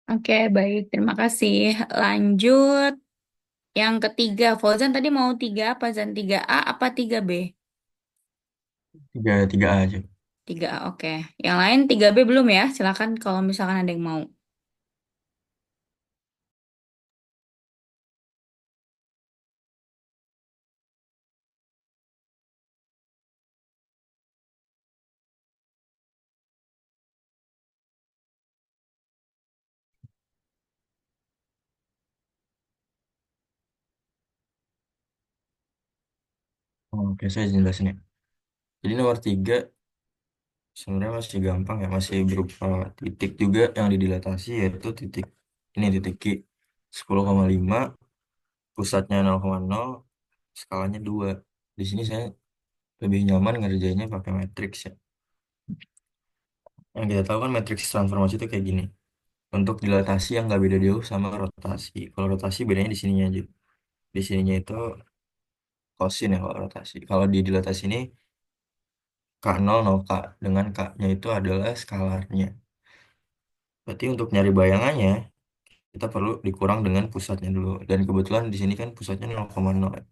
Oke, baik, terima kasih. Lanjut yang ketiga. Fauzan tadi mau 3 apa Zan? 3A apa 3B? 3 aja. 3A, oke. Yang lain 3B belum ya? Silakan kalau misalkan ada yang mau. Oke, saya jelasin ya. Jadi nomor 3 sebenarnya masih gampang ya, masih berupa titik juga yang didilatasi, yaitu titik ini titik Q 10,5, pusatnya 0,0, skalanya 2. Di sini saya lebih nyaman ngerjainnya pakai matriks ya. Yang kita tahu kan matriks transformasi itu kayak gini. Untuk dilatasi yang nggak beda jauh sama rotasi. Kalau rotasi bedanya di sininya aja. Di sininya itu kosin ya kalau rotasi. Kalau di dilatasi ini K0 0 K dengan K-nya itu adalah skalarnya. Berarti untuk nyari bayangannya kita perlu dikurang dengan pusatnya dulu. Dan kebetulan di sini kan pusatnya 0,0.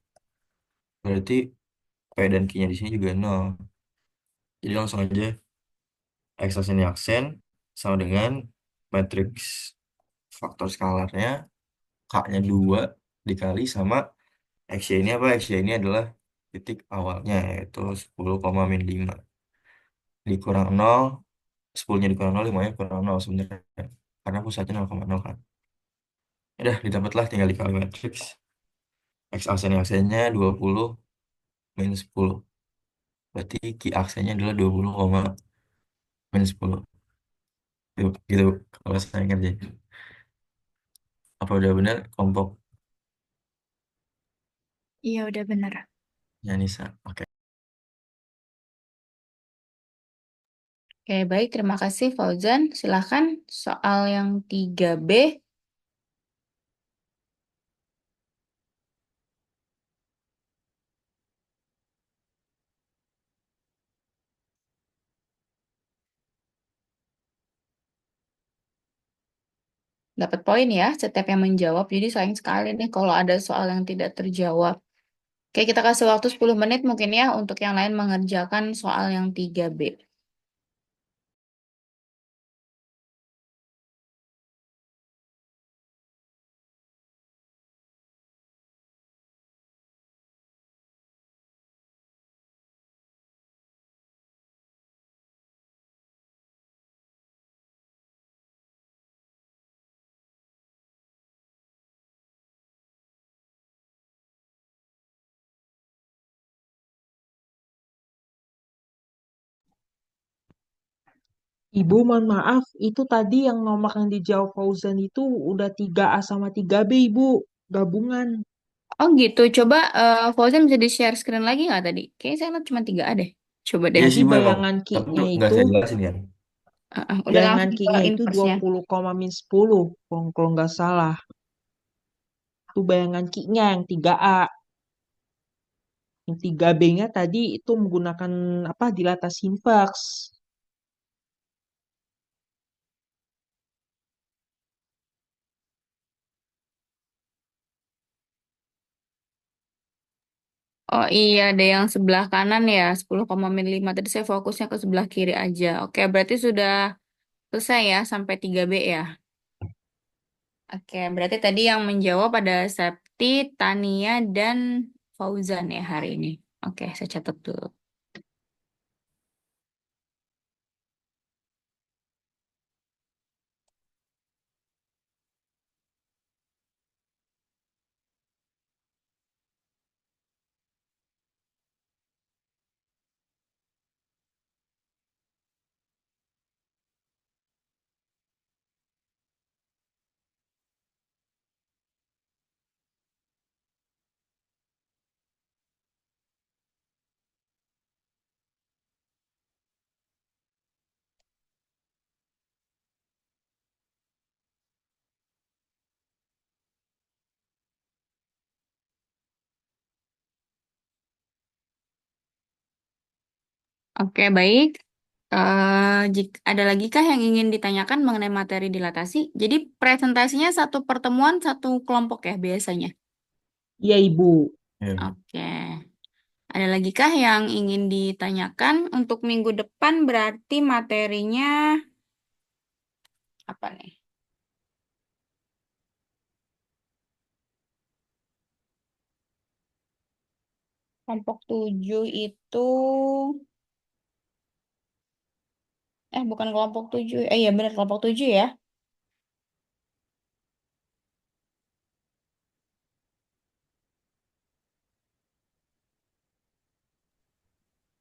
Berarti P dan Q-nya di sini juga 0. Jadi langsung aja X aksen Y aksen sama dengan matriks faktor skalarnya K-nya 2 dikali sama X-Y ini apa? X-Y ini adalah titik awalnya yaitu 10,-5. Dikurang 0, 10-nya dikurang 0, 5-nya kurang 0 sebenarnya. Karena pusatnya 0,0 kan. Udah didapatlah tinggal dikali matriks. X aksen Y aksennya 20 minus 10. Berarti Q aksennya adalah 20, minus 10. Gitu kalau saya ngerjain. Apa udah benar kelompok Iya, udah bener. Nisa? Oke. Oke, baik. Terima kasih, Fauzan. Silahkan soal yang 3B. Dapat poin ya, setiap yang menjawab. Jadi sayang sekali nih kalau ada soal yang tidak terjawab. Oke, kita kasih waktu 10 menit mungkin ya untuk yang lain mengerjakan soal yang 3B. Ibu, mohon maaf, itu tadi yang nomor yang dijawab Fauzan itu udah 3A sama 3B, Ibu. Gabungan. Oh gitu, coba Fauzan bisa di-share screen lagi nggak tadi? Kayaknya saya lihat cuma 3A deh. Coba deh. Iya Jadi sih Mbak emang. bayangan Tapi Q-nya nggak itu, saya jelasin kan. Udah bayangan langsung ke Q-nya itu inverse-nya. 20,-10, kalau nggak salah. Itu bayangan Q-nya yang 3A. Yang 3B-nya tadi itu menggunakan apa? Dilatasi invers. Oh iya, ada yang sebelah kanan ya, 10,5. Tadi saya fokusnya ke sebelah kiri aja. Oke, berarti sudah selesai ya sampai 3B ya. Oke, berarti tadi yang menjawab ada Septi, Tania, dan Fauzan ya hari ini. Oke, saya catat dulu. Oke, baik. Jika ada lagi kah yang ingin ditanyakan mengenai materi dilatasi? Jadi presentasinya satu pertemuan, satu kelompok ya biasanya. Iya, Ibu. Iya. Oke. Ada lagi kah yang ingin ditanyakan? Untuk minggu depan berarti materinya apa nih? Kelompok 7 itu, bukan kelompok 7. Iya benar kelompok 7 ya.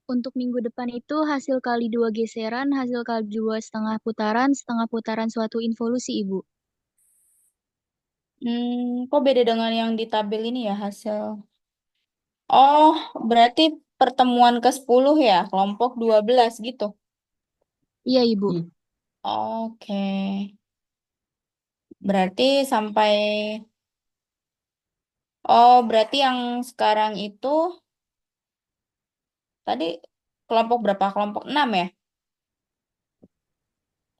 Untuk minggu depan itu hasil kali 2 geseran, hasil kali 2 setengah putaran suatu involusi, Ibu. Kok beda dengan yang di tabel ini ya hasil? Oh, berarti pertemuan ke-10 ya, kelompok 12 gitu. Iya, Ibu. I- Oke. Berarti sampai berarti yang sekarang itu tadi kelompok berapa? Kelompok 6 ya?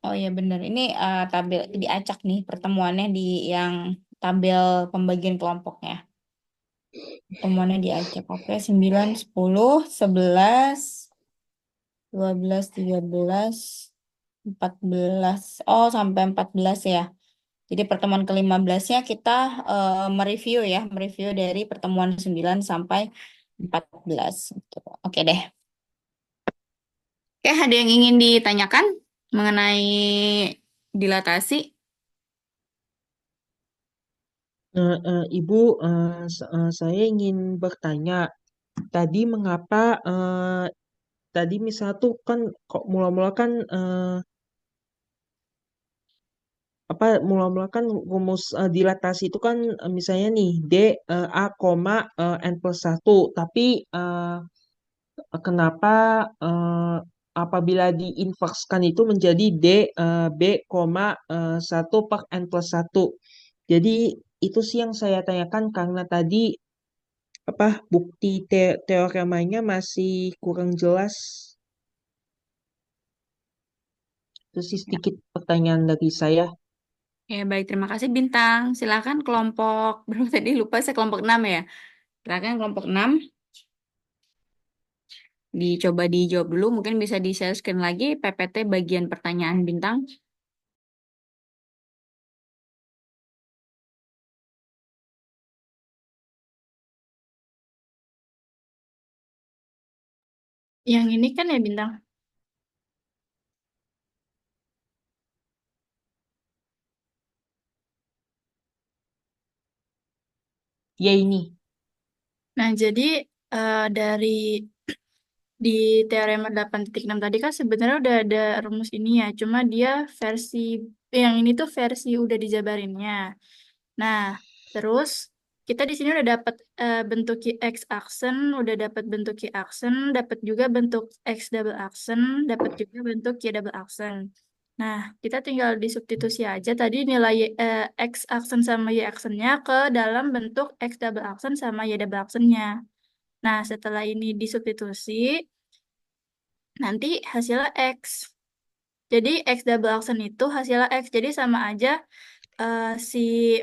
Oh iya benar. Ini tabel diacak nih pertemuannya di yang tabel pembagian kelompoknya. Pertemuannya diacak. Oke, 9, 10, 11, 12, 13, 14. Oh, sampai 14 ya. Jadi pertemuan ke-15-nya kita mereview ya, mereview dari pertemuan 9 sampai 14. Gitu. Oke deh. Oke, ada yang ingin ditanyakan mengenai dilatasi? Ibu, saya ingin bertanya, tadi mengapa tadi misal tuh kan kok mula-mula kan mula-mula kan rumus dilatasi itu kan misalnya nih D A koma N plus 1, tapi kenapa apabila diinverskan itu menjadi D B koma 1 per N plus 1. Jadi itu sih yang saya tanyakan karena tadi bukti teoremanya masih kurang jelas. Itu sih Ya, sedikit pertanyaan dari saya. ya, baik, terima kasih Bintang. Silakan kelompok, berapa tadi lupa saya kelompok 6 ya. Silakan kelompok 6 dicoba dijawab dulu, mungkin bisa di-share screen lagi PPT bagian pertanyaan Bintang. Yang ini kan ya Bintang. Ya ini. Nah, jadi dari di teorema 8.6 tadi kan sebenarnya udah ada rumus ini ya, cuma dia versi yang ini tuh versi udah dijabarinnya. Nah, terus kita di sini udah dapat bentuk X aksen, udah dapat bentuk Y aksen, dapat juga bentuk X double aksen, dapat juga bentuk Y double aksen. Nah, kita tinggal disubstitusi aja tadi nilai X aksen sama Y aksennya ke dalam bentuk X double aksen sama Y double aksennya. Nah, setelah ini disubstitusi, nanti hasilnya X. Jadi X double aksen itu hasilnya X. Jadi sama aja si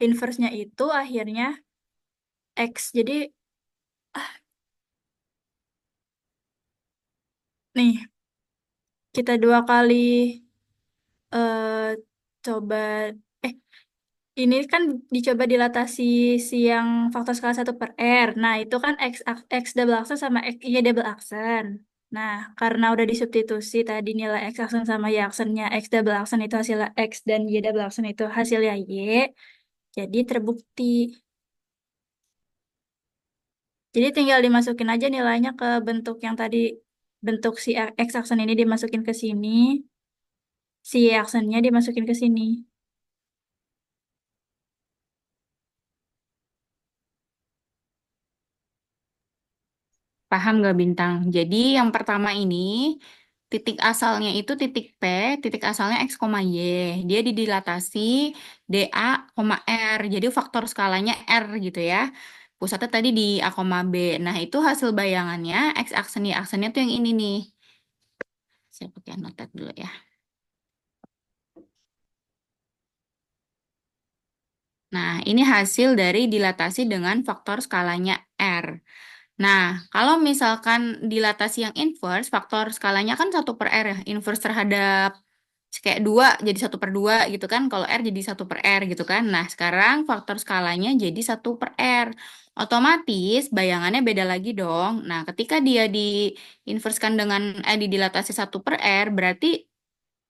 inverse-nya itu akhirnya X. Jadi nih, kita dua kali eh, coba, eh ini kan dicoba dilatasi si yang faktor skala 1/R. Nah, itu kan X double aksen sama Y double aksen. Nah, karena udah disubstitusi tadi nilai X aksen sama Y aksennya, X double aksen itu hasilnya X dan Y double aksen itu hasilnya Y, jadi terbukti. Jadi tinggal dimasukin aja nilainya ke bentuk yang tadi, bentuk si X aksen ini dimasukin ke sini, si Y aksennya dimasukin ke sini. Paham nggak Bintang? Jadi yang pertama ini titik asalnya itu titik P, titik asalnya X, Y. Dia didilatasi DA, R. Jadi faktor skalanya R gitu ya. Pusatnya tadi di A, B. Nah itu hasil bayangannya X aksen, Y aksennya tuh yang ini nih. Saya pakai notat dulu ya. Nah ini hasil dari dilatasi dengan faktor skalanya R. Nah, kalau misalkan dilatasi yang inverse, faktor skalanya kan 1/R ya, inverse terhadap kayak 2 jadi 1/2 gitu kan, kalau R jadi 1/R gitu kan. Nah, sekarang faktor skalanya jadi 1/R. Otomatis bayangannya beda lagi dong. Nah, ketika dia diinverskan dengan, didilatasi 1/R, berarti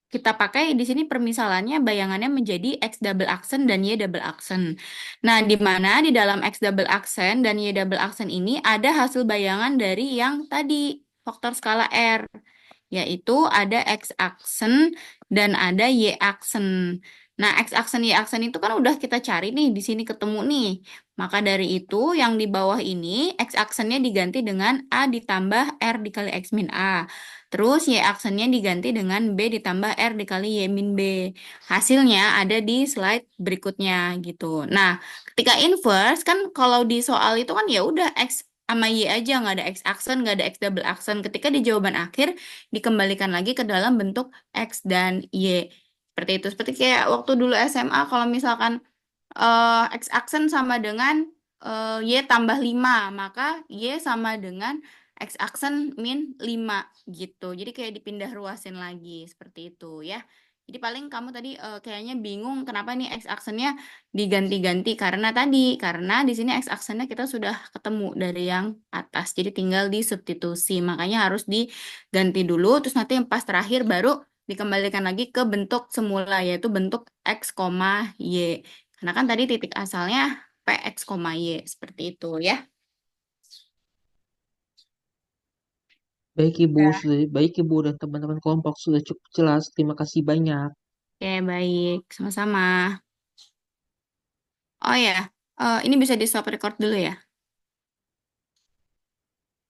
kita pakai di sini permisalannya bayangannya menjadi X double aksen dan Y double aksen. Nah, di mana di dalam X double aksen dan Y double aksen ini ada hasil bayangan dari yang tadi faktor skala R, yaitu ada X aksen dan ada Y aksen. Nah, X aksen Y aksen itu kan udah kita cari nih, di sini ketemu nih. Maka dari itu, yang di bawah ini, X aksennya diganti dengan A ditambah R dikali X min A. Terus Y aksennya diganti dengan B ditambah R dikali Y min B. Hasilnya ada di slide berikutnya gitu. Nah, ketika inverse, kan kalau di soal itu kan ya udah X sama Y aja, nggak ada X aksen, nggak ada X double aksen. Ketika di jawaban akhir, dikembalikan lagi ke dalam bentuk X dan Y. Seperti itu. Seperti kayak waktu dulu SMA, kalau misalkan X aksen sama dengan Y tambah 5, maka Y sama dengan X aksen min 5 gitu. Jadi kayak dipindah ruasin lagi, seperti itu ya. Jadi paling kamu tadi kayaknya bingung kenapa nih X aksennya diganti-ganti, karena di sini X aksennya kita sudah ketemu dari yang atas. Jadi tinggal disubstitusi. Makanya harus diganti dulu, terus nanti yang pas terakhir baru dikembalikan lagi ke bentuk semula, yaitu bentuk X, Y. Karena kan tadi titik asalnya PX, Y. Seperti itu ya. Baik Ibu dan teman-teman kelompok sudah cukup jelas. Terima kasih banyak. Oke, baik. Sama-sama. Oh ya, ini bisa di stop record dulu ya.